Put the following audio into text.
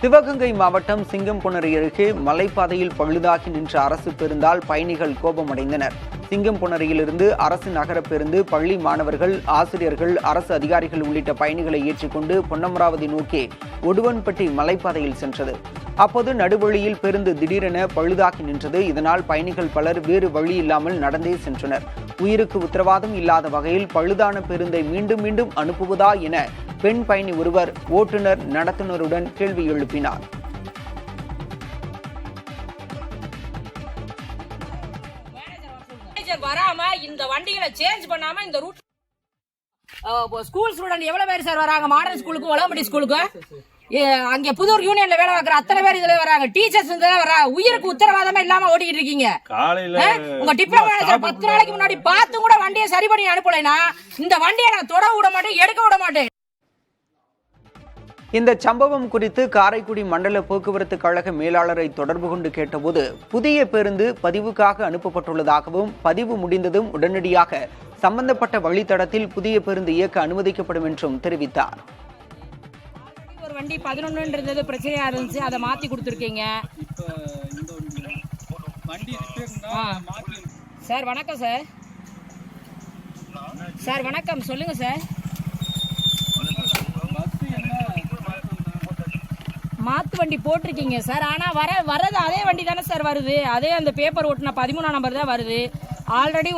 சிவகங்கை மாவட்டம் சிங்கம்புணரி அருகே மலைப்பாதையில் பழுதாகி நின்ற அரசு பேருந்தால் பயணிகள் கோபமடைந்தனர். சிங்கம்புணரியிலிருந்து அரசு நகர பேருந்து பள்ளி மாணவர்கள், ஆசிரியர்கள், அரசு அதிகாரிகள் உள்ளிட்ட பயணிகளை ஏற்றிக்கொண்டு பொன்னமராவதி நோக்கி ஒடுவன்பட்டி மலைப்பாதையில் சென்றது. அப்போது நடுவழியில் பேருந்து திடீரென பழுதாகி நின்றது. இதனால் பயணிகள் பலர் வேறு வழி இல்லாமல் நடந்தே சென்றனர். உயிருக்கு உத்தரவாதம் இல்லாத வகையில் பழுதான பேருந்தை மீண்டும் மீண்டும் அனுப்புவதா என பெண் பயணி ஒருவர் ஓட்டுநர் நடத்துனருடன் கேள்வி எழுப்பினார். வராம இந்த வண்டிகளை சேஞ்ச் பண்ணாம இந்த ரூட் ஸ்கூல் ஸ்டூடெண்ட் எவ்வளவு பேர் சார் வராங்க? மாடர்ன் ஸ்கூலுக்கும் உலகமடி ஸ்கூலுக்கும் அங்க புதூர் யூனியன்ல வேலை பார்க்குற அத்தனை பேர் இதுல வராங்க. டீச்சர்ஸ் வராங்க. உயிருக்கு உத்தரவாதமே இல்லாம ஓடிக்கிட்டு இருக்கீங்க. உங்க டிப்ளமோ மேனேஜர் 10 நாளைக்கு முன்னாடி பார்த்து கூட வண்டியை சரி பண்ணி அனுப்பலைன்னா இந்த வண்டியை நான் தொட விட மாட்டேன், எடுக்க விட மாட்டேன். இந்த சம்பவம் குறித்து காரைக்குடி மண்டல போக்குவரத்து கழக மேலாளரை தொடர்பு கொண்டு கேட்டபோது புதிய பேருந்து பதிவுக்காக அனுப்பப்பட்டுள்ளதாகவும் பதிவு முடிந்ததும் உடனடியாக சம்பந்தப்பட்ட வழித்தடத்தில் புதிய பேருந்து இயக்க அனுமதிக்கப்படும் என்றும் தெரிவித்தார். ஒரு வண்டி 11 இருந்தது, பிரச்சனையா இருந்துச்சு, அதை மாத்தி கொடுத்துருக்கீங்க. சார் வணக்கம் சார். சார் வணக்கம், சொல்லுங்க சார். மாத்து வண்டி போட்டிருக்கீங்க சார், ஆனா வர்றது அதே வண்டி தானே சார் வருது. அதே அந்த பேப்பர் ஓட்டுன 13ஆம் நம்பர் தான் வருது. ஆல்ரெடி